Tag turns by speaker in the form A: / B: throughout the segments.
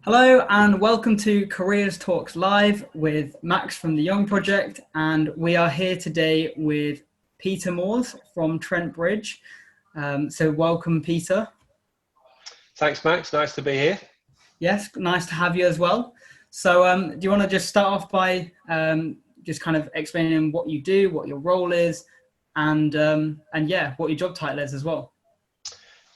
A: Hello and welcome to Careers Talks Live with Max from the Young Project, and we are here today with Peter Moores from Trent Bridge. So welcome, Peter.
B: Thanks, Max. Nice to be here.
A: Yes, nice to have you as well. So do you want to just start off by just kind of explaining what you do, what your role is, and yeah, what your job title is as well?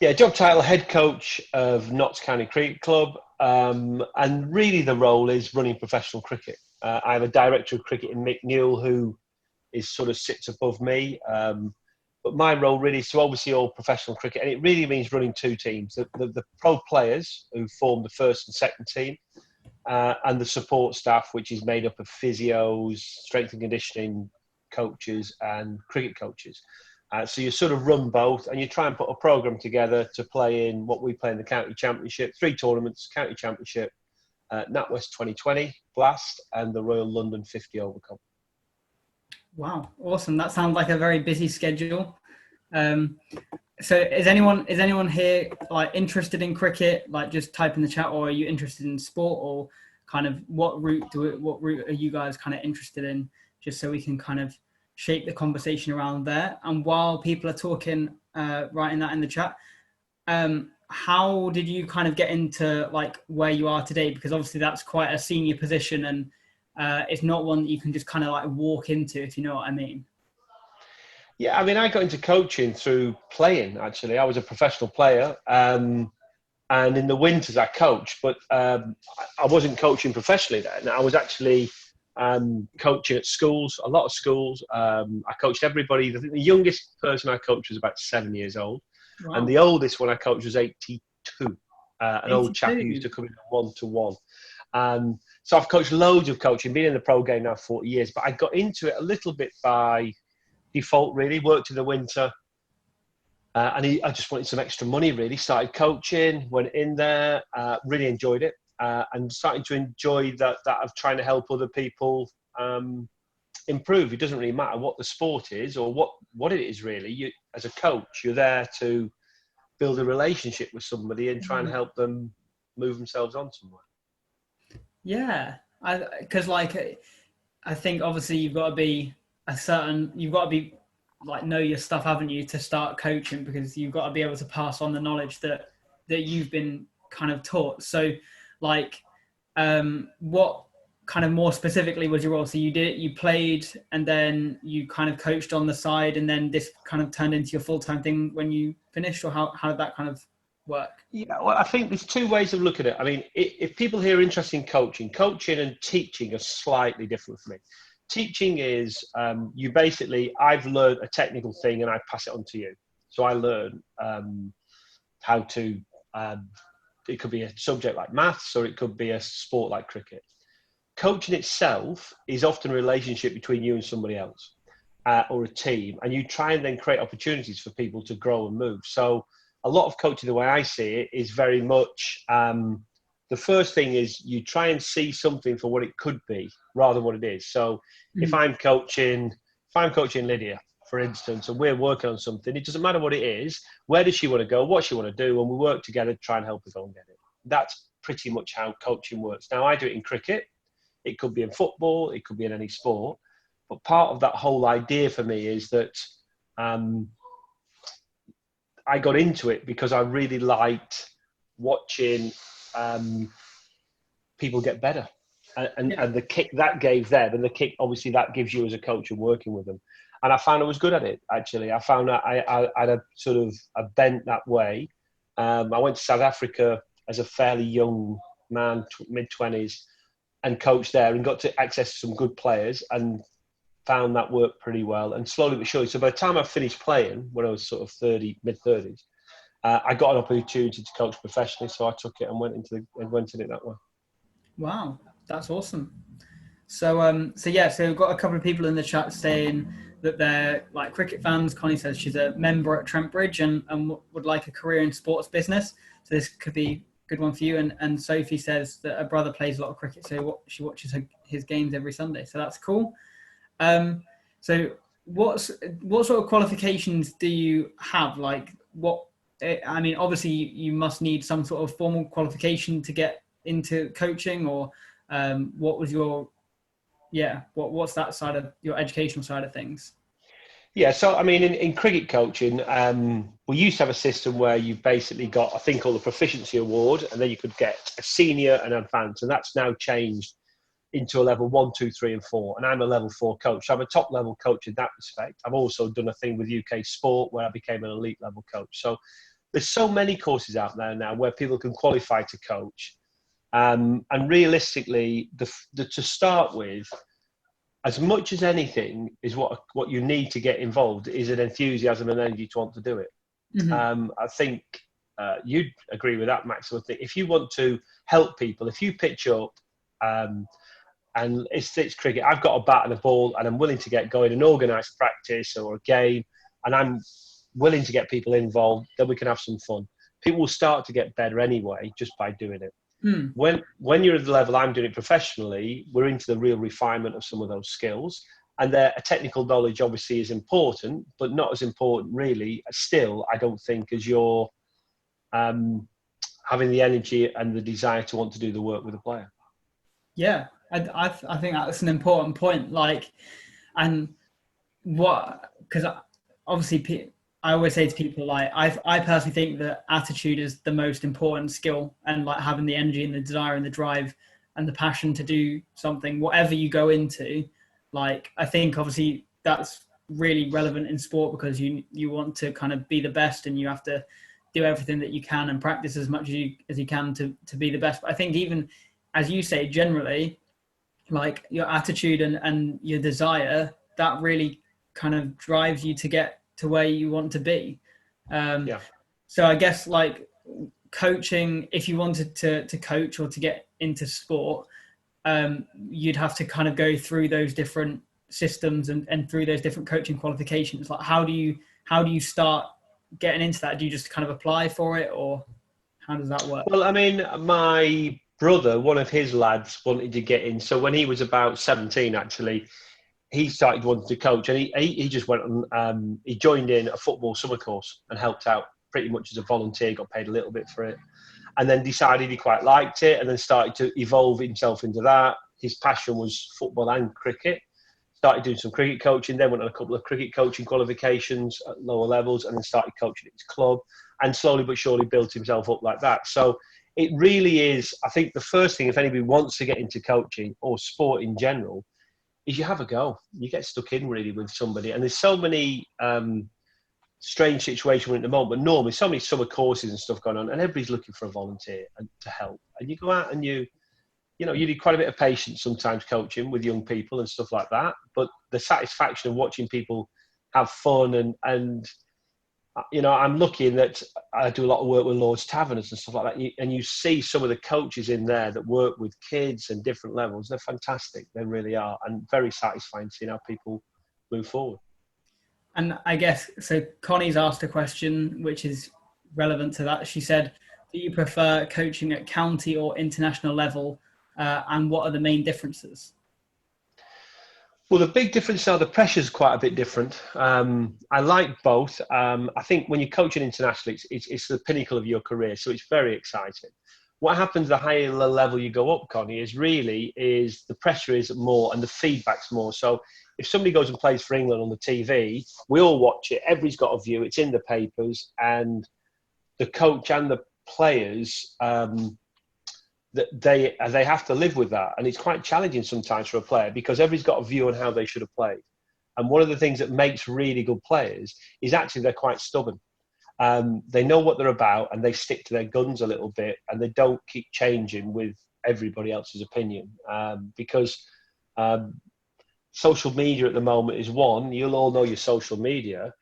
B: Yeah, job title, head coach of Notts County Cricket Club. And really the role is running professional cricket. I have a director of cricket in Mick Newell who is sort of sits above me. But my role really is to oversee all professional cricket. And it really means running two teams, the pro players who form the first and second team, and the support staff, which is made up of physios, strength and conditioning coaches and cricket coaches. So you sort of run both and you try and put a programme together to play in what we play in the county championship, 3 tournaments, county championship, NatWest 2020 Blast and the Royal London 50 Over Cup.
A: Wow, awesome. That sounds like a very busy schedule. So is anyone here like interested in cricket? Like just type in the chat, or are you interested in sport, or kind of what route are you guys kind of interested in? Just so we can kind of shape the conversation around there. And while people are talking, writing that in the chat, how did you kind of get into like where you are today? Because obviously that's quite a senior position, and it's not one that you can just kind of like walk into, if you know what I mean.
B: Yeah, I mean, I got into coaching through playing, actually. I was a professional player. And in the winters I coached, but I wasn't coaching professionally then. I was actually coaching at schools, a lot of schools. I coached everybody. I think the youngest person I coached was about 7 years old.
A: Wow.
B: And the oldest one I coached was 82. An old chap who
A: 82.
B: used to come in one-to-one. So I've coached loads of coaching, been in the pro game now 40 years, but I got into it a little bit by default, really. Worked in the winter. I just wanted some extra money, really. Started coaching, went in there, really enjoyed it, and starting to enjoy that of trying to help other people improve. It doesn't really matter what the sport is or what it is, really. You, as a coach, you're there to build a relationship with somebody and try and help them move themselves on somewhere.
A: Yeah, because like I think obviously you've got to be like know your stuff, haven't you, to start coaching, because you've got to be able to pass on the knowledge that you've been kind of taught. So like what kind of more specifically was your role? So you played and then you kind of coached on the side, and then this kind of turned into your full-time thing when you finished, or how did that kind of work?
B: Yeah, well, I think there's two ways of looking at it. I mean, if people here are interested in coaching and teaching are slightly different for me. Teaching is I've learned a technical thing and I pass it on to you. So I learn how to, it could be a subject like maths, or it could be a sport like cricket. Coaching itself is often a relationship between you and somebody else, or a team, and you try and then create opportunities for people to grow and move. So a lot of coaching, the way I see it, is very much the first thing is you try and see something for what it could be rather than what it is. So if I'm coaching Lydia, for instance, and we're working on something, it doesn't matter what it is. Where does she want to go? What she want to do? And we work together to try and help her go and get it. That's pretty much how coaching works. Now, I do it in cricket. It could be in football. It could be in any sport. But part of that whole idea for me is that I got into it because I really liked watching people get better, and the kick that gave them, and the kick obviously that gives you as a coach and working with them. And I found I was good at it. Actually, I found that I had a sort of a bent that way. I went to South Africa as a fairly young man, mid-20s, and coached there, and got to access some good players, and found that worked pretty well. And slowly but surely, so by the time I finished playing, when I was sort of mid-30s, I got an opportunity to coach professionally, so I took it and went in it that way.
A: Wow, that's awesome. So we've got a couple of people in the chat saying that they're like cricket fans. Connie says she's a member at Trent Bridge and would like a career in sports business. So this could be a good one for you. And Sophie says that her brother plays a lot of cricket, so she watches his games every Sunday. So that's cool. So what sort of qualifications do you have? Like I mean, obviously you must need some sort of formal qualification to get into coaching, or what was your what's that side of your educational side of things?
B: Yeah, so I mean, in cricket coaching, we used to have a system where you basically got a thing called the Proficiency Award, and then you could get a senior and advanced, and that's now changed into a level 1, 2, 3, and 4. And I'm a level 4 coach. So I'm a top level coach in that respect. I've also done a thing with UK Sport where I became an elite level coach. So there's so many courses out there now where people can qualify to coach. And realistically, to start with, as much as anything, is what you need to get involved is an enthusiasm and energy to want to do it.
A: Mm-hmm.
B: I think you'd agree with that, Max. I think if you want to help people, if you pitch up, and it's cricket, I've got a bat and a ball, and I'm willing to get going and organise practice or a game, and I'm willing to get people involved, then we can have some fun. People will start to get better anyway just by doing it. When you're at the level I'm doing it professionally, we're into the real refinement of some of those skills, and a technical knowledge obviously is important, but not as important really still, I don't think, as your having the energy and the desire to want to do the work with a player.
A: Yeah, I think that's an important point. Like, and because obviously I always say to people, like, I personally think that attitude is the most important skill, and like having the energy and the desire and the drive and the passion to do something, whatever you go into. Like, I think obviously that's really relevant in sport, because you want to kind of be the best, and you have to do everything that you can and practice as much as you can to be the best. But I think even, as you say, generally, like your attitude and your desire, that really kind of drives you to get to where you want to be. So I guess like coaching, if you wanted to coach or to get into sport, you'd have to kind of go through those different systems and through those different coaching qualifications. Like, how do you start getting into that? Do you just kind of apply for it, or how does that work?
B: Well, I mean, my brother, one of his lads, wanted to get in. So when he was about 17, actually, he started wanting to coach, and he just went on. He joined in a football summer course and helped out pretty much as a volunteer. Got paid a little bit for it, and then decided he quite liked it, and then started to evolve himself into that. His passion was football and cricket. Started doing some cricket coaching, then went on a couple of cricket coaching qualifications at lower levels, and then started coaching at his club, and slowly but surely built himself up like that. So it really is, I think the first thing, if anybody wants to get into coaching or sport in general, is you have a go. You get stuck in really with somebody. And there's so many strange situations at the moment, but normally so many summer courses and stuff going on, and everybody's looking for a volunteer and to help. And you go out and you need quite a bit of patience sometimes coaching with young people and stuff like that. But the satisfaction of watching people have fun and I'm lucky in that I do a lot of work with Lord's Taverns and stuff like that. And you see some of the coaches in there that work with kids and different levels. They're fantastic. They really are. And very satisfying seeing how people move forward.
A: And I guess, so Connie's asked a question which is relevant to that. She said, do you prefer coaching at county or international level? And what are the main differences?
B: Well, the big difference are the pressure's quite a bit different. I like both. I think when you're coaching internationally, it's the pinnacle of your career, so it's very exciting. What happens the higher level you go up, Connie, is the pressure is more and the feedback's more. So if somebody goes and plays for England on the TV, we all watch it. Everybody's got a view. It's in the papers, and the coach and the players that they have to live with that, and it's quite challenging sometimes for a player because everybody's got a view on how they should have played. And one of the things that makes really good players is actually they're quite stubborn. They know what they're about and they stick to their guns a little bit, and they don't keep changing with everybody else's opinion because social media at the moment is one. You'll all know your social media.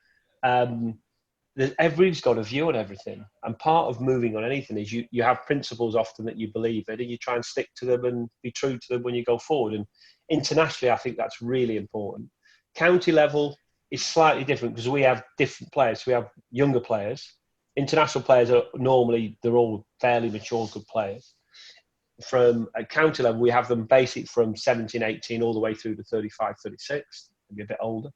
B: Everybody's got a view on everything, and part of moving on anything is you have principles often that you believe in, and you try and stick to them and be true to them when you go forward. And internationally, I think that's really important. County level is slightly different because we have different players. We have younger players. International players they're all fairly mature, good players. From at county level, we have them basic from 17, 18 all the way through to 35, 36, maybe a bit older.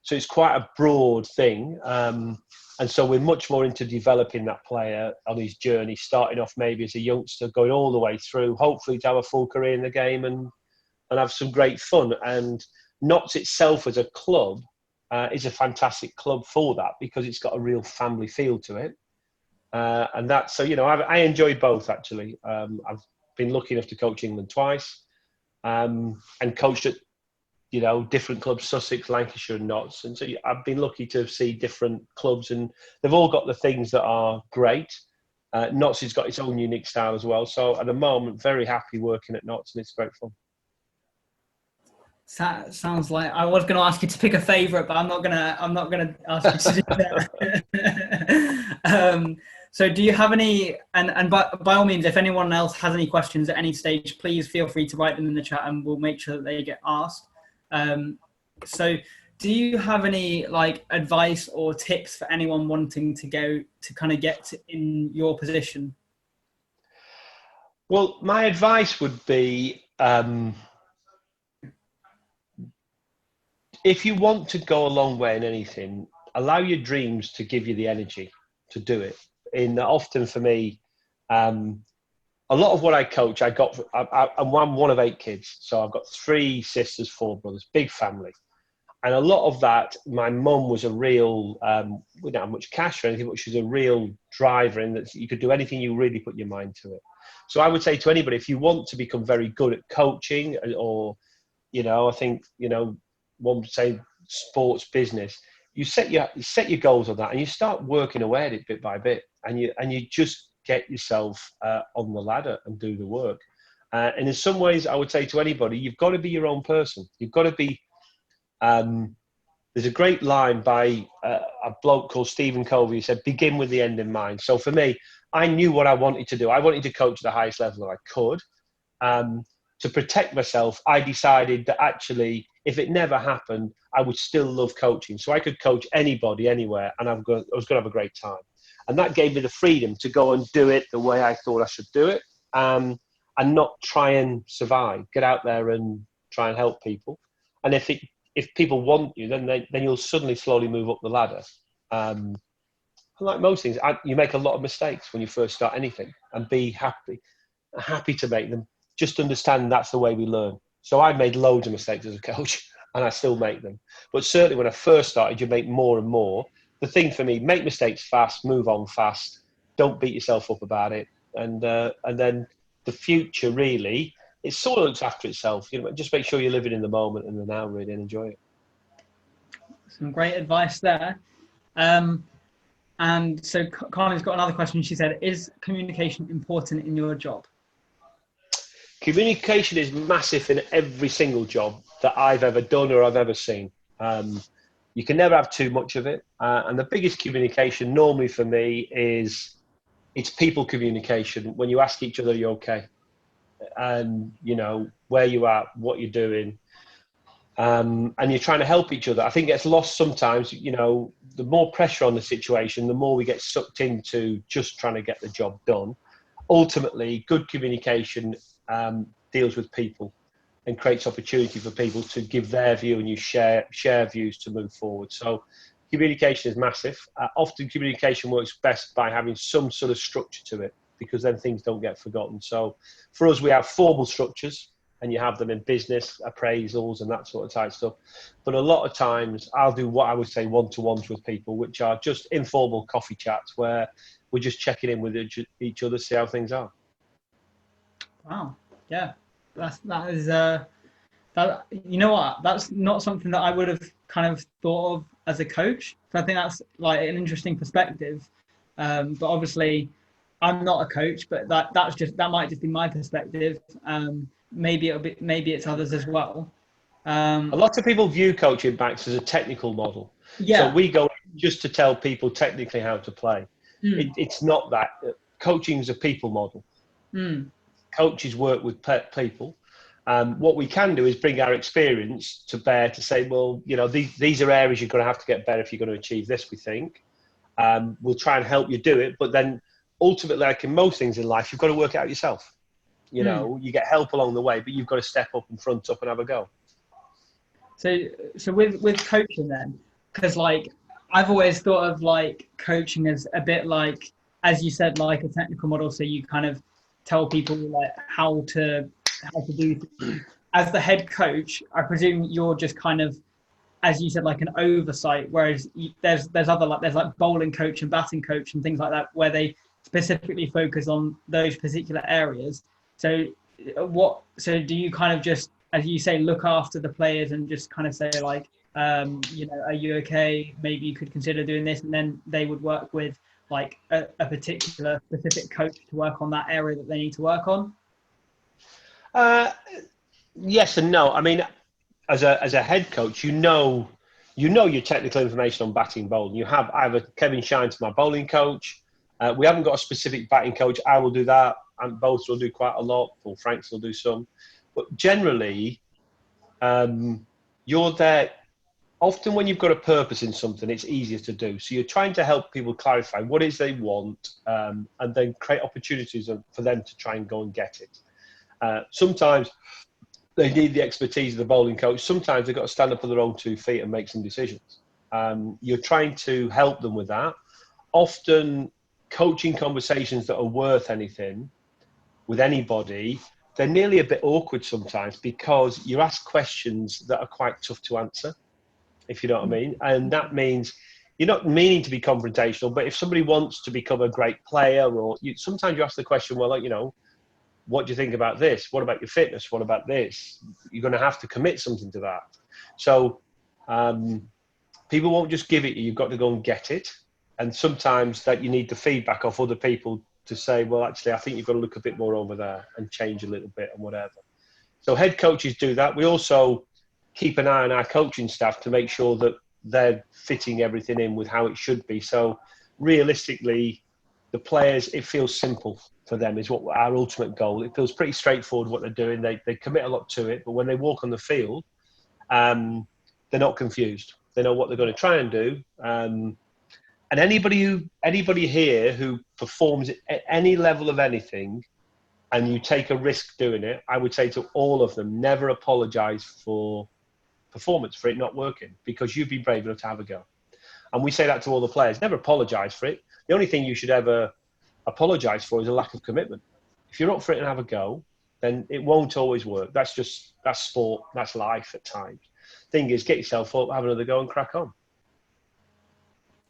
B: So it's quite a broad thing. And so we're much more into developing that player on his journey, starting off maybe as a youngster, going all the way through, hopefully to have a full career in the game and have some great fun. And Notts itself as a club is a fantastic club for that, because it's got a real family feel to it. And that's, so, I enjoy both, actually. I've been lucky enough to coach England twice, and coached at, different clubs, Sussex, Lancashire and Notts. And so I've been lucky to see different clubs, and they've all got the things that are great. Notts has got its own unique style as well. So at the moment, very happy working at Notts, and it's great fun.
A: Sounds like I was going to ask you to pick a favourite, but I'm not gonna ask you to do that. So do you have any, and by all means, if anyone else has any questions at any stage, please feel free to write them in the chat and we'll make sure that they get asked. So do you have any advice or tips for anyone wanting to go to kind of get in your position?
B: Well, my advice would be, if you want to go a long way in anything, allow your dreams to give you the energy to do it. Often for me, a lot of what I coach, I'm one of 8 kids. So I've got 3 sisters, 4 brothers, big family. And a lot of that, my mum was a real, we don't have much cash or anything, but she was a real driver in that you could do anything you really put your mind to it. So I would say to anybody, if you want to become very good at coaching, or, I think, one would say sports business, you set your goals on that and you start working away at it bit by bit, and you just get yourself on the ladder and do the work. And in some ways, I would say to anybody, you've got to be your own person. You've got to be. There's a great line by a bloke called Stephen Covey. He said, "Begin with the end in mind." So for me, I knew what I wanted to do. I wanted to coach at the highest level that I could. To protect myself, I decided that actually, if it never happened, I would still love coaching. So I could coach anybody, anywhere, and I was going to have a great time. And that gave me the freedom to go and do it the way I thought I should do it, and not try and survive. Get out there and try and help people. And if people want you, then you'll suddenly slowly move up the ladder. And like most things, you make a lot of mistakes when you first start anything, and be happy to make them. Just understand that's the way we learn. So I've made loads of mistakes as a coach, and I still make them. But certainly when I first started, you make more and more. The thing for me, make mistakes fast, move on fast. Don't beat yourself up about it. And then the future, really, it sort of looks after itself. Just make sure you're living in the moment and the now, really, and enjoy it.
A: Some great advice there. And so Carly's got another question. She said, is communication important in your job?
B: Communication is massive in every single job that I've ever done or I've ever seen. You can never have too much of it. And the biggest communication normally for me is it's people communication. When you ask each other, you're okay. And, where you are, what you're doing. And you're trying to help each other. I think it gets lost sometimes. The more pressure on the situation, the more we get sucked into just trying to get the job done. Ultimately, good communication deals with people and creates opportunity for people to give their view, and you share views to move forward. So communication is massive. Often communication works best by having some sort of structure to it, because then things don't get forgotten. So for us, we have formal structures, and you have them in business, appraisals and that sort of type stuff. But a lot of times I'll do what I would say one-to-ones with people, which are just informal coffee chats where we're just checking in with each other, see how things are.
A: Wow. Yeah. That is that's not something that I would have kind of thought of as a coach. So I think that's like an interesting perspective. But obviously I'm not a coach, but that might just be my perspective. Maybe it's others as well.
B: A lot of people view coaching backs as a technical model.
A: Yeah.
B: So we go just to tell people technically how to play. It's not that. Coaching is a people model. Coaches work with people. What we can do is bring our experience to bear to say, well, these are areas you're going to have to get better if you're going to achieve this, we think. We'll try and help you do it. But then ultimately, like in most things in life, you've got to work it out yourself. You get help along the way, but you've got to step up and front up and have a go.
A: So with coaching then, because like I've always thought of like coaching as a bit like, as you said, like a technical model. So you kind of tell people like how to do things. As the head coach, I presume you're just kind of, as you said, like an oversight. Whereas there's other like there's like bowling coach and batting coach and things like that where they specifically focus on those particular areas. So so do you kind of just, as you say, look after the players and just kind of say like, are you okay? Maybe you could consider doing this, and then they would work with like a particular specific coach to work on that area that they need to work on.
B: Uh, yes and no. I mean, as a head coach, you know your technical information on batting bowling. I have a Kevin Shine's my bowling coach. We haven't got a specific batting coach. I will do that, and both will do quite a lot. Paul Franks will do some, but generally, you're there. Often when you've got a purpose in something, it's easier to do. So you're trying to help people clarify what it is they want, and then create opportunities for them to try and go and get it. Sometimes they need the expertise of the bowling coach. Sometimes they've got to stand up on their own 2 feet and make some decisions. You're trying to help them with that. Often coaching conversations that are worth anything with anybody, they're nearly a bit awkward sometimes because you ask questions that are quite tough to answer, if you know what I mean. And that means you're not meaning to be confrontational, but if somebody wants to become a great player, or sometimes you ask the question, well, like, what do you think about this? What about your fitness? What about this? You're going to have to commit something to that. So people won't just give it you. You've got to go and get it. And sometimes that you need the feedback of other people to say, well, actually, I think you've got to look a bit more over there and change a little bit and whatever. So head coaches do that. We also keep an eye on our coaching staff to make sure that they're fitting everything in with how it should be. So realistically, the players, it feels simple for them is what our ultimate goal. It feels pretty straightforward what they're doing. They commit a lot to it, but when they walk on the field, they're not confused. They know what they're going to try and do. And anybody here who performs at any level of anything, and you take a risk doing it, I would say to all of them, never apologise for performance, for it not working, because you've been brave enough to have a go. And we say that to all the players, never apologise for it. The only thing you should ever apologise for is a lack of commitment. If you're up for it and have a go, then it won't always work. That's sport, that's life at times. Thing is, get yourself up, have another go and crack on.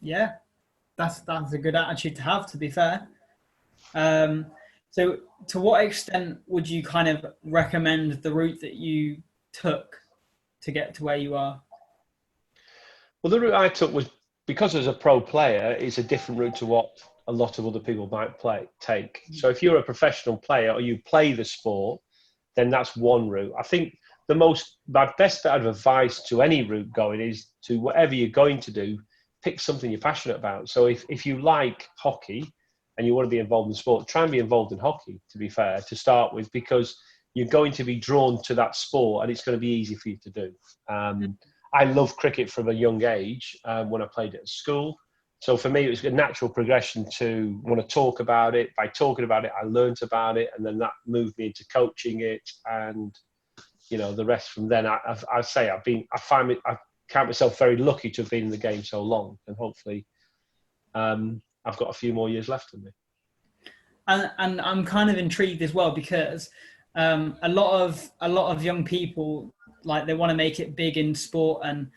A: Yeah, that's a good attitude to have, to be fair. So to what extent would you kind of recommend the route that you took to get to where you are?
B: Well, the route I took was, because as a pro player, it's a different route to what a lot of other people might take. So if you're a professional player or you play the sport, then that's one route. I think my best bit of advice to any route going is to, whatever you're going to do, pick something you're passionate about. So if you like hockey and you want to be involved in sport, try and be involved in hockey, to be fair, to start with, because you're going to be drawn to that sport and it's going to be easy for you to do. I love cricket from a young age when I played it at school. So for me, it was a natural progression to want to talk about it. By talking about it, I learnt about it, and then that moved me into coaching it. And the rest from then. I count myself very lucky to have been in the game so long, and hopefully, I've got a few more years left in me.
A: And I'm kind of intrigued as well because a lot of young people, like, they want to make it big in sport and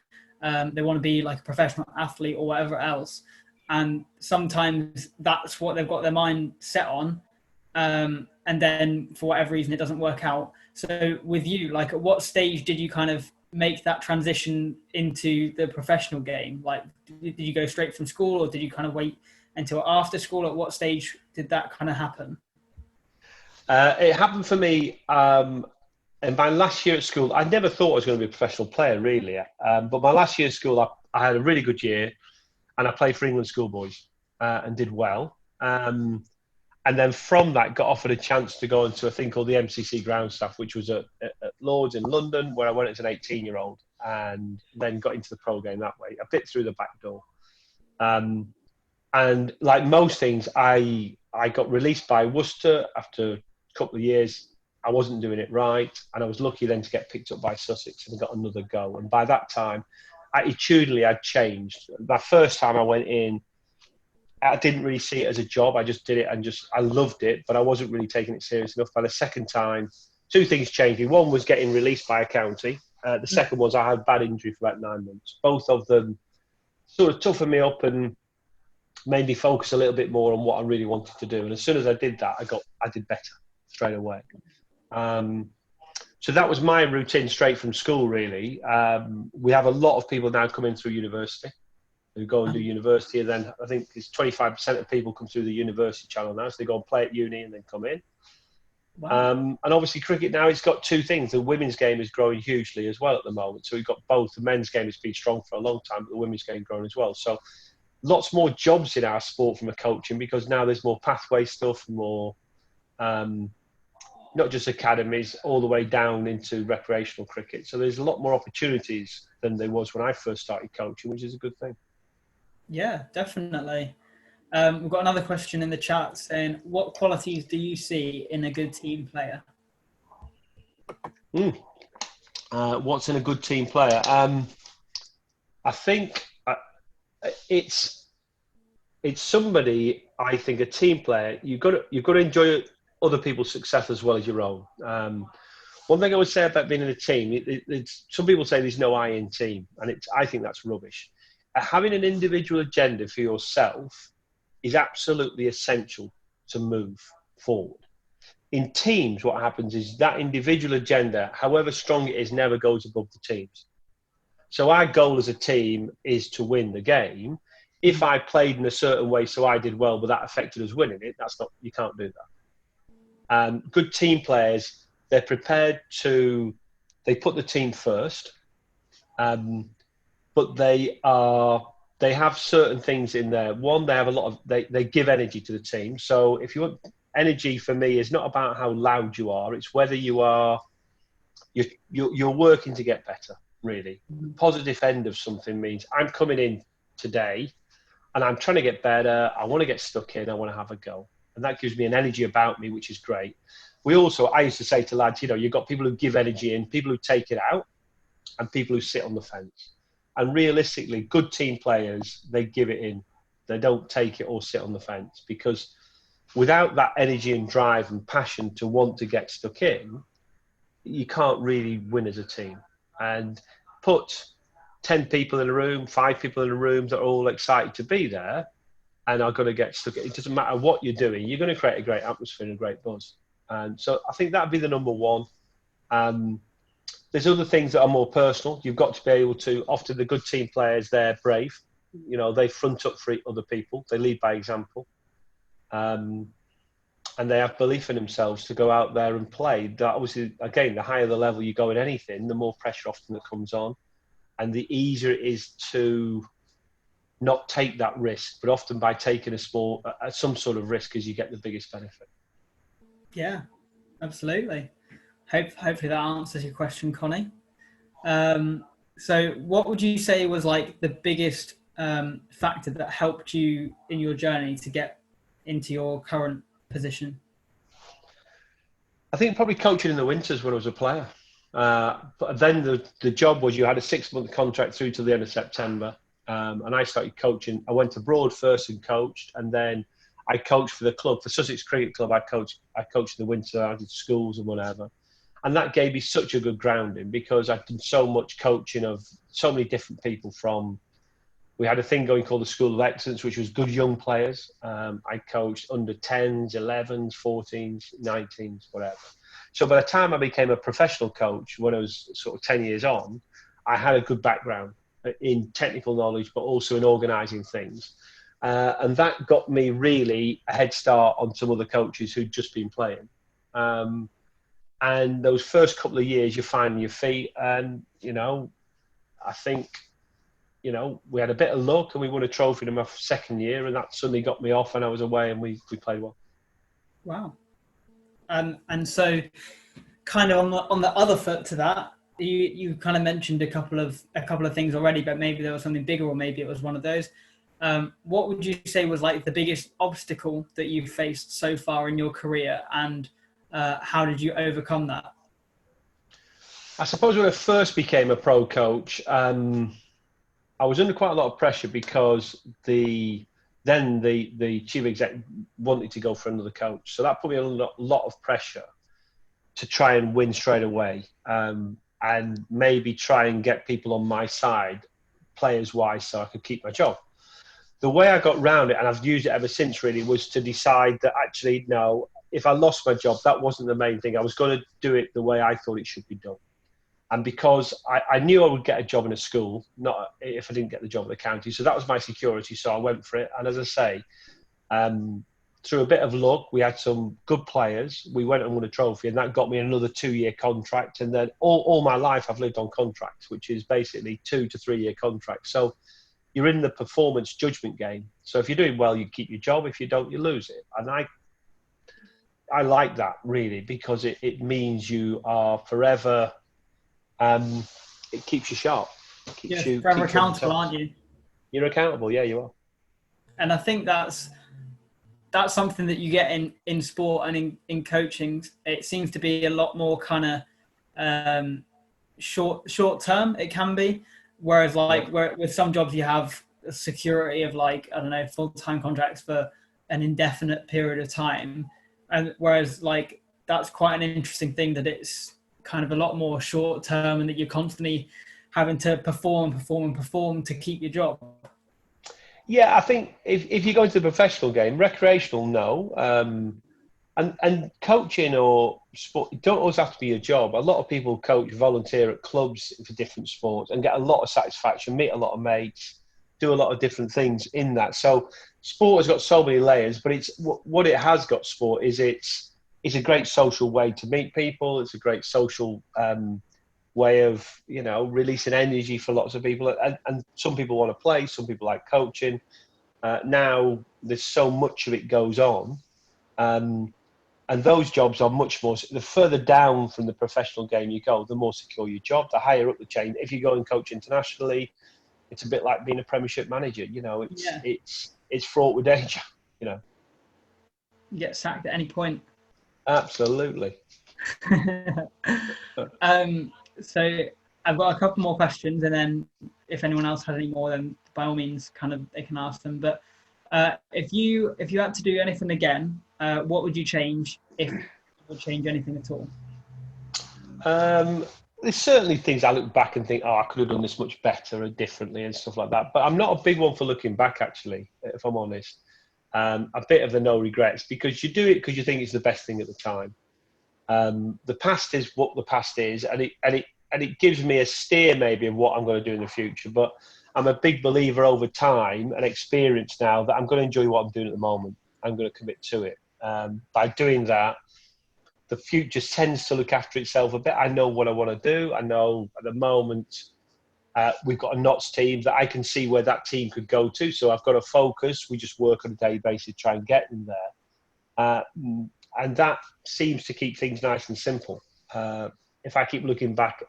A: they want to be like a professional athlete or whatever else. And sometimes that's what they've got their mind set on. And then for whatever reason, it doesn't work out. So with you, like, at what stage did you kind of make that transition into the professional game? Like, did you go straight from school, or did you kind of wait until after school? At what stage did that kind of happen?
B: It happened for me in my last year at school. I never thought I was going to be a professional player, really. But my last year at school, I had a really good year, and I played for England schoolboys and did well. And then from that, got offered a chance to go into a thing called the MCC ground staff, which was at Lords in London, where I went as an 18-year-old, and then got into the pro game that way, a bit through the back door. And like most things, I got released by Worcester after a couple of years. I wasn't doing it right, and I was lucky then to get picked up by Sussex and got another go. And by that time, attitudinally I'd changed. The first time I went in, I didn't really see it as a job. I just did it and I loved it, but I wasn't really taking it serious enough. By the second time, two things changed me. One was getting released by a county. The second was I had a bad injury for about 9 months. Both of them sort of toughened me up and made me focus a little bit more on what I really wanted to do. And as soon as I did that, I did better straight away. So that was my routine straight from school, really. We have a lot of people now coming through university who go and do university, and then I think it's 25% of people come through the university channel now, so they go and play at uni and then come in. Wow. And obviously cricket now, it's got two things. The women's game is growing hugely as well at the moment, so we've got both. The men's game has been strong for a long time, but the women's game growing as well. So lots more jobs in our sport from a coaching, because now there's more pathway stuff, more not just academies, all the way down into recreational cricket. So there's a lot more opportunities than there was when I first started coaching, which is a good thing.
A: Yeah, definitely. We've got another question in the chat saying, what qualities do you see in a good team player?
B: What's in a good team player? I think it's somebody, I think a team player, you've got to enjoy other people's success as well as your own. One thing I would say about being in a team, some people say there's no I in team, and I think that's rubbish. Having an individual agenda for yourself is absolutely essential to move forward. In teams, what happens is that individual agenda, however strong it is, never goes above the team's. So our goal as a team is to win the game. If I played in a certain way so I did well, but that affected us winning it, you can't do that. Good team players, they're prepared they put the team first, but they have certain things in there. One, they have they give energy to the team. So if you want energy, for me, is not about how loud you are. It's whether you're working to get better, really. Positive end of something means I'm coming in today and I'm trying to get better. I want to get stuck in. I want to have a go. And that gives me an energy about me, which is great. I used to say to lads, you've got people who give energy in, people who take it out, and people who sit on the fence. And realistically, good team players, they give it in. They don't take it or sit on the fence, because without that energy and drive and passion to want to get stuck in, you can't really win as a team. And put 10 people in a room, 5 people in a room that are all excited to be there and are going to get stuck. It doesn't matter what you're doing. You're going to create a great atmosphere and a great buzz. And so I think that'd be the number one. There's other things that are more personal. You've got to be able to, often the good team players, they're brave. They front up for other people. They lead by example. And they have belief in themselves to go out there and play. That obviously, again, the higher the level you go in anything, the more pressure often that comes on. And the easier it is to not take that risk. But often by taking some sort of risk is you get the biggest benefit.
A: Yeah, absolutely. Hopefully that answers your question, Connie. So what would you say was like the biggest factor that helped you in your journey to get into your current position?
B: I think probably coaching in the winters when I was a player. But then the job was you had a 6-month contract through to the end of September. And I started coaching. I went abroad first and coached, and then I coached for the club, for Sussex Cricket Club. I coached in the winter. I did schools and whatever. And that gave me such a good grounding, because I've done so much coaching of so many different people. We had a thing going called the School of Excellence, which was good young players. I coached under 10s, 11s, 14s, 19s, whatever. So by the time I became a professional coach, when I was sort of 10 years on, I had a good background in technical knowledge, but also in organising things. And that got me really a head start on some other coaches who'd just been playing. And those first couple of years, you're finding your feet. And, I think, we had a bit of luck and we won a trophy in my second year, and that suddenly got me off, and I was away and we played well.
A: Wow. And so kind of on the other foot to that, you kind of mentioned a couple of things already, but maybe there was something bigger, or maybe it was one of those. What would you say was like the biggest obstacle that you've faced so far in your career, and how did you overcome that?
B: I suppose when I first became a pro coach, I was under quite a lot of pressure because the chief exec wanted to go for another coach. So that put me under a lot of pressure to try and win straight away, and maybe try and get people on my side, players-wise, so I could keep my job. The way I got round it, and I've used it ever since really, was to decide that actually, no, if I lost my job, that wasn't the main thing. I was going to do it the way I thought it should be done. And because I knew I would get a job in a school, not if I didn't get the job at the county. So that was my security. So I went for it. And as I say, through a bit of luck, we had some good players. We went and won a trophy, and that got me another 2-year contract. And then all my life, I've lived on contracts, which is basically 2 to 3 year contracts. So you're in the performance judgment game. So if you're doing well, you keep your job. If you don't, you lose it. And I like that really, because it means you are forever. It keeps you sharp.
A: You're forever accountable, aren't you?
B: You're accountable. Yeah, you are.
A: And I think that's something that you get in sport and in coaching. It seems to be a lot more kind of short term. It can be, whereas where with some jobs you have a security of like, I don't know, full-time contracts for an indefinite period of time, and whereas like that's quite an interesting thing, that it's kind of a lot more short term and that you're constantly having to perform to keep your job.
B: Yeah, I think if you go into the professional game, recreational, no. And coaching or sport, it don't always have to be a job. A lot of people coach, volunteer at clubs for different sports and get a lot of satisfaction, meet a lot of mates, do a lot of different things in that. So sport has got so many layers, but it's what it has got, sport, is it's a great social way to meet people. It's a great social way of, releasing energy for lots of people. And some people want to play, some people like coaching. Now there's so much of it goes on. And those jobs are much more, the further down from the professional game you go, the more secure your job, the higher up the chain. If you go and coach internationally, it's a bit like being a Premiership manager. It's fraught with danger.
A: You get sacked at any point.
B: Absolutely.
A: So I've got a couple more questions, and then if anyone else has any more, then by all means, they can ask them. But if you had to do anything again, what would you change, if you would change anything at all?
B: There's certainly things I look back and think, I could have done this much better or differently and stuff like that. But I'm not a big one for looking back, actually, if I'm honest. A bit of the no regrets, because you do it because you think it's the best thing at the time. The past is what the past is, and it gives me a steer maybe of what I'm going to do in the future. But I'm a big believer over time and experience now that I'm going to enjoy what I'm doing at the moment. I'm going to commit to it. By doing that, the future tends to look after itself a bit. I know what I want to do. I know at the moment we've got a NOTS team that I can see where that team could go to. So I've got a focus. We just work on a daily basis to try and get them there. And that seems to keep things nice and simple. If I keep looking back,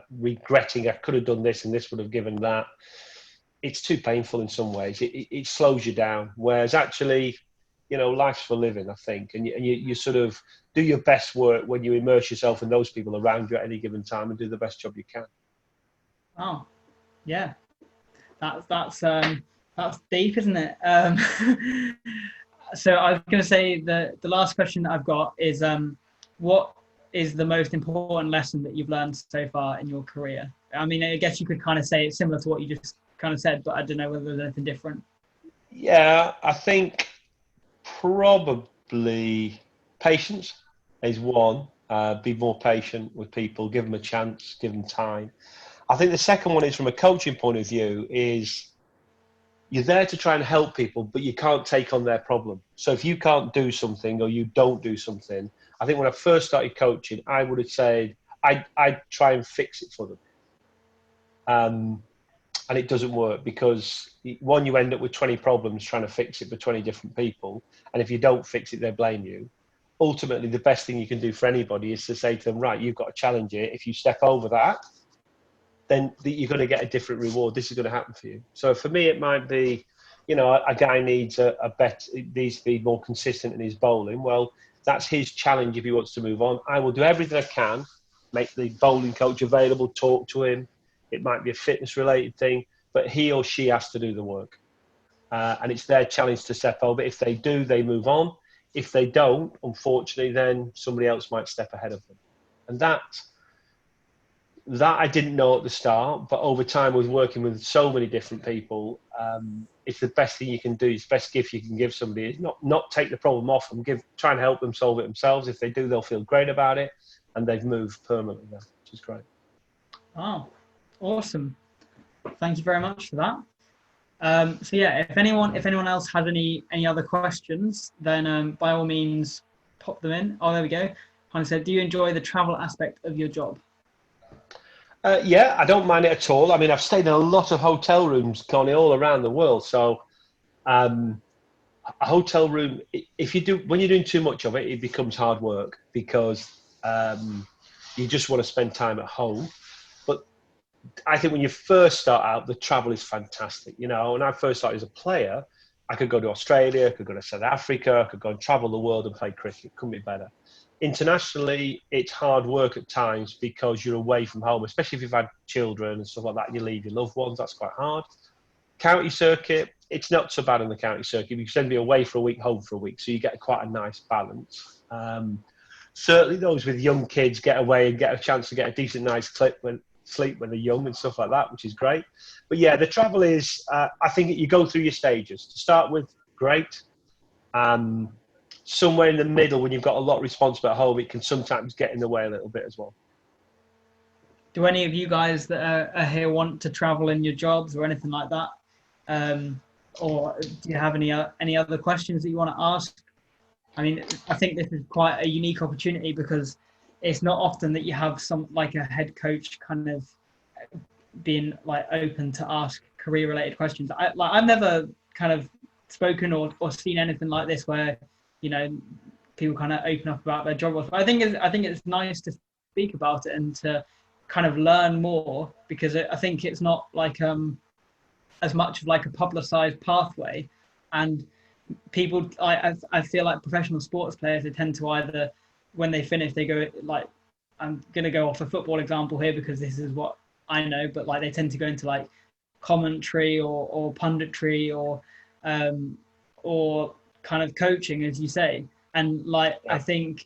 B: regretting I could have done this and this would have given that, it's too painful in some ways. It slows you down. Whereas actually, life's for living, I think. And you sort of do your best work when you immerse yourself in those people around you at any given time and do the best job you can.
A: Oh, yeah. That's deep, isn't it? So I was going to say the last question that I've got is, what is the most important lesson that you've learned so far in your career? I mean, I guess you could kind of say it's similar to what you just kind of said, but I don't know whether there's anything different.
B: Yeah, I think probably patience is one. Be more patient with people, give them a chance, give them time. I think the second one is, from a coaching point of view, is you're there to try and help people, but you can't take on their problem. So if you can't do something or you don't do something, I think when I first started coaching, I would have said, I'd try and fix it for them. And it doesn't work, because one, you end up with 20 problems trying to fix it for 20 different people. And if you don't fix it, they blame you. Ultimately, the best thing you can do for anybody is to say to them, right, you've got a challenge here. If you step over that, then you're going to get a different reward. This is going to happen for you. So for me, it might be, a guy needs needs to be more consistent in his bowling. Well, that's his challenge if he wants to move on. I will do everything I can, make the bowling coach available, talk to him. It might be a fitness related thing, but he or she has to do the work. And it's their challenge to step over. If they do, they move on. If they don't, unfortunately, then somebody else might step ahead of them. And that I didn't know at the start, but over time, with working with so many different people, it's the best thing you can do. It's the best gift you can give somebody. Is not take the problem off them. Try and help them solve it themselves. If they do, they'll feel great about it, and they've moved permanently now, which is great.
A: Oh, awesome! Thank you very much for that. So yeah, if anyone else has any other questions, then by all means pop them in. Oh, there we go. Kind of said, do you enjoy the travel aspect of your job?
B: Yeah, I don't mind it at all. I mean, I've stayed in a lot of hotel rooms, Connie, all around the world. So a hotel room, when you're doing too much of it, it becomes hard work because you just want to spend time at home. But I think when you first start out, the travel is fantastic. You know, when I first started as a player, I could go to Australia, I could go to South Africa, I could go and travel the world and play cricket. Couldn't be better. Internationally, it's hard work at times because you're away from home, especially if you've had children and stuff like that. You leave your loved ones, that's quite hard. County circuit, it's not so bad on the county circuit. You can be away for a week, home for a week, so you get quite a nice balance. Certainly those with young kids get away and get a chance to get a decent night's sleep when they're young and stuff like that, which is great. But yeah, the travel is, I think you go through your stages. To start with, great. Somewhere in the middle, when you've got a lot of responsibility at home, it can sometimes get in the way a little bit as well.
A: Do any of you guys that are here want to travel in your jobs or anything like that? Or do you have any other questions that you want to ask? I mean, I think this is quite a unique opportunity because it's not often that you have like a head coach kind of being like open to ask career related questions. I've never kind of spoken or seen anything like this where, you know, people kind of open up about their job. But I think it's nice to speak about it and to kind of learn more, because I think it's not like as much of like a publicized pathway. And people, I feel like professional sports players, they tend to either, when they finish, they go like, I'm going to go off a football example here because this is what I know, but like they tend to go into like commentary or punditry or kind of coaching, as you say. And like, I think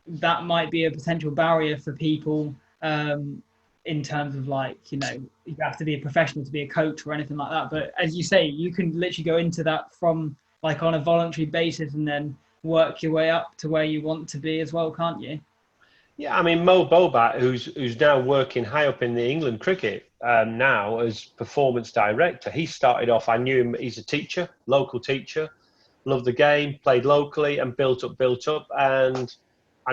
A: that might be a potential barrier for people in terms of like, you know, you have to be a professional to be a coach or anything like that. But as you say, you can literally go into that from like on a voluntary basis and then work your way up to where you want to be as well, can't you?
B: Yeah, I mean, Mo Bobat, who's now working high up in the England cricket now as performance director, he started off, I knew him, he's a teacher, local teacher, loved the game, played locally and built up and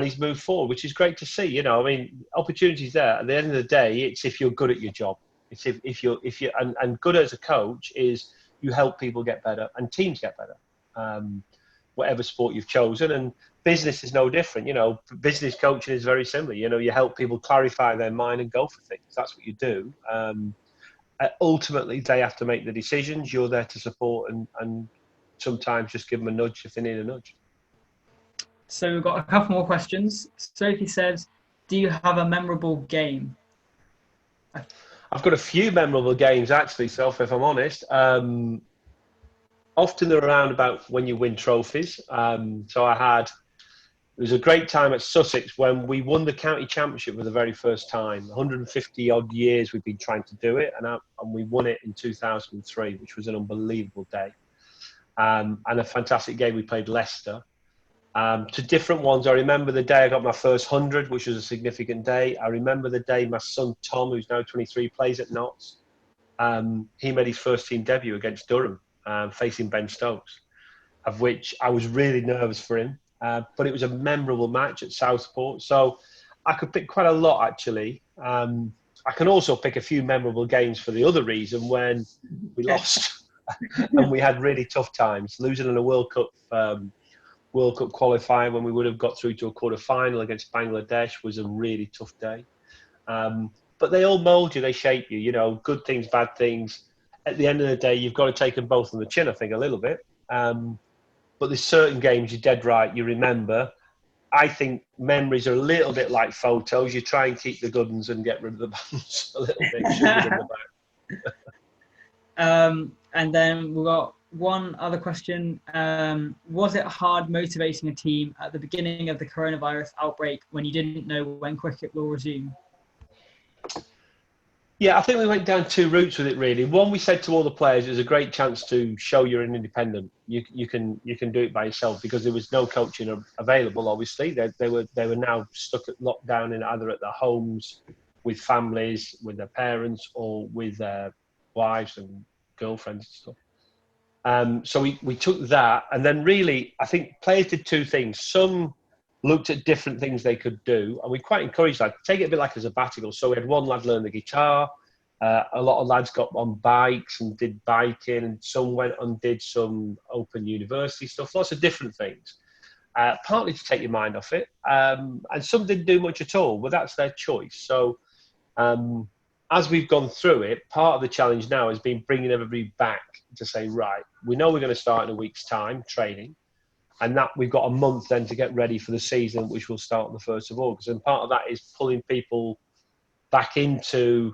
B: he's moved forward, which is great to see. You know, I mean, opportunities there. At the end of the day, it's if you're good at your job. It's if you're and good as a coach is you help people get better and teams get better. Whatever sport you've chosen, and business is no different. You know, business coaching is very similar. You know, you help people clarify their mind and go for things. That's what you do. Ultimately, they have to make the decisions. You're there to support and sometimes just give them a nudge if they need a nudge.
A: So we've got a couple more questions. Sophie says, do you have a memorable game?
B: I've got a few memorable games, actually, Soph, if I'm honest. Often they're around about when you win trophies. So it was a great time at Sussex when we won the county championship for the very first time. 150 odd years we've been trying to do it, and we won it in 2003, which was an unbelievable day. And a fantastic game. We played Leicester. To different ones, I remember the day I got my first 100, which was a significant day. I remember the day my son Tom, who's now 23, plays at Notts. He made his first team debut against Durham, facing Ben Stokes, of which I was really nervous for him. But it was a memorable match at Southport. So I could pick quite a lot, actually. I can also pick a few memorable games for the other reason when we lost and we had really tough times. Losing in a World Cup qualifier when we would have got through to a quarter-final against Bangladesh was a really tough day. But they all mould you, they shape you, you know, good things, bad things. At the end of the day, you've got to take them both on the chin, I think, a little bit. But there's certain games, you're dead right, you remember. I think memories are a little bit like photos. You try and keep the good ones and get rid of the bad ones a little bit.
A: And then we've got one other question. Was it hard motivating a team at the beginning of the coronavirus outbreak when you didn't know when cricket will resume?
B: Yeah, I think we went down two routes with it really. One, we said to all the players, "It's a great chance to show you're an independent. You can do it by yourself," because there was no coaching available. Obviously, they were now stuck at lockdown in either at their homes, with families, with their parents, or with their wives and girlfriends and stuff. So we took that, and then really, I think players did two things. Some looked at different things they could do, and we quite encouraged that. Take it a bit like a sabbatical. So we had one lad learn the guitar. A lot of lads got on bikes and did biking, and some went and did some open university stuff. Lots of different things, partly to take your mind off it, and some didn't do much at all. But that's their choice. So as we've gone through it, part of the challenge now has been bringing everybody back to say, right, we know we're going to start in a week's time training. And that we've got a month then to get ready for the season, which will start on the 1st of August. And part of that is pulling people back into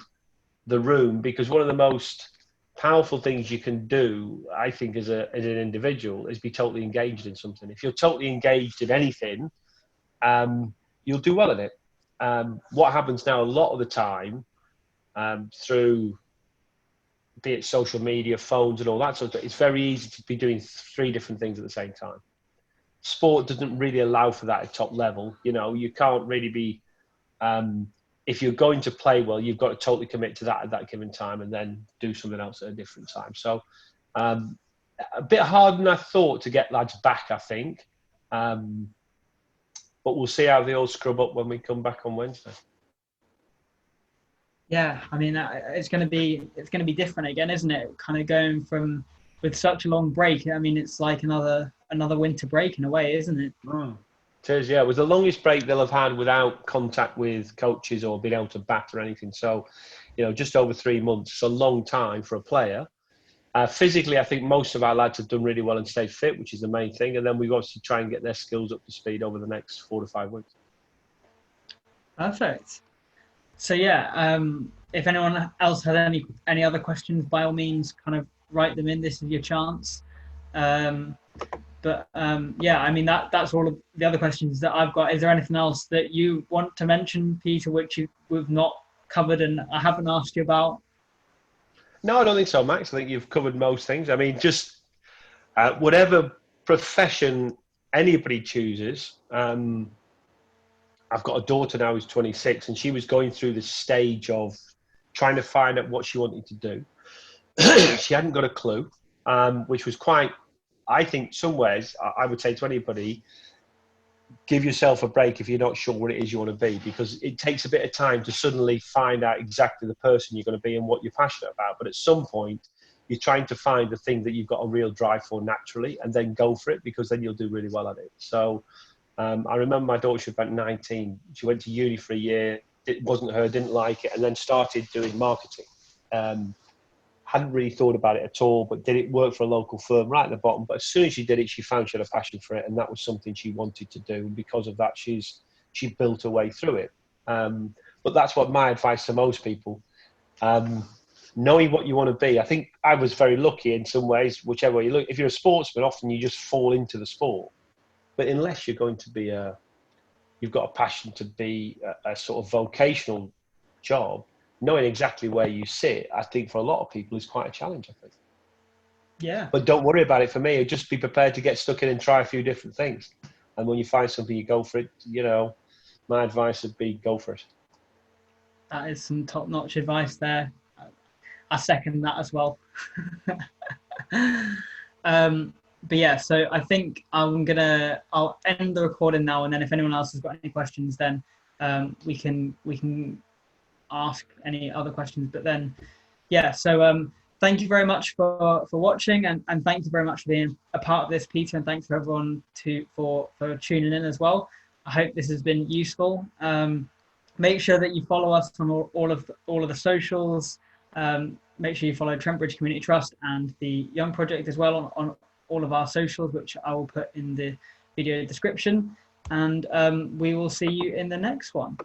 B: the room, because one of the most powerful things you can do, I think, as an individual, is be totally engaged in something. If you're totally engaged in anything, you'll do well at it. What happens now a lot of the time through, be it social media, phones and all that sort of stuff, it's very easy to be doing 3 different things at the same time. Sport doesn't really allow for that at top level. You know, you can't really be, if you're going to play well, you've got to totally commit to that at that given time and then do something else at a different time. So a bit harder than I thought to get lads back, I think. But we'll see how they all scrub up when we come back on Wednesday.
A: Yeah, I mean, it's going to be different again, isn't it? Kind of going from, with such a long break. I mean, it's like another winter break in a way, isn't it?
B: It is, yeah. It was the longest break they'll have had without contact with coaches or being able to bat or anything. So, you know, just over 3 months. It's a long time for a player. Physically, I think most of our lads have done really well and stayed fit, which is the main thing. And then we've got to try and get their skills up to speed over the next 4 to 5 weeks.
A: Perfect. So yeah, if anyone else had any other questions, by all means, kind of write them in. This is your chance. But yeah, I mean, that's all of the other questions that I've got. Is there anything else that you want to mention, Peter, which we've not covered and I haven't asked you about?
B: No, I don't think so, Max. I think you've covered most things. I mean, just whatever profession anybody chooses. I've got a daughter now who's 26, and she was going through this stage of trying to find out what she wanted to do. She hadn't got a clue, which was quite, I think, some ways, I would say to anybody, give yourself a break if you're not sure what it is you want to be, because it takes a bit of time to suddenly find out exactly the person you're going to be and what you're passionate about. But at some point, you're trying to find the thing that you've got a real drive for naturally, and then go for it, because then you'll do really well at it. So I remember my daughter, she was about 19. She went to uni for a year. It wasn't her, didn't like it, and then started doing marketing. Hadn't really thought about it at all, but did it work for a local firm right at the bottom. But as soon as she did it, she found she had a passion for it, and that was something she wanted to do. And because of that, she built her way through it. But that's what my advice to most people. Knowing what you want to be. I think I was very lucky in some ways, whichever way you look. If you're a sportsman, often you just fall into the sport. But unless you're going to be you've got a passion to be a sort of vocational job, knowing exactly where you sit, I think for a lot of people is quite a challenge, I think.
A: Yeah.
B: But don't worry about it for me. Just be prepared to get stuck in and try a few different things. And when you find something, you go for it. You know, my advice would be go for it.
A: That is some top-notch advice there. I second that as well. But yeah, so I think I'll end the recording now, and then if anyone else has got any questions, then we can ask any other questions. But then, yeah, so thank you very much for watching, and thank you very much for being a part of this, Peter, and thanks for everyone for tuning in as well. I hope this has been useful. Make sure that you follow us on all of the socials. Make sure you follow Trent Bridge Community Trust and the Young Project as well on all of our socials, which I will put in the video description. And we will see you in the next one.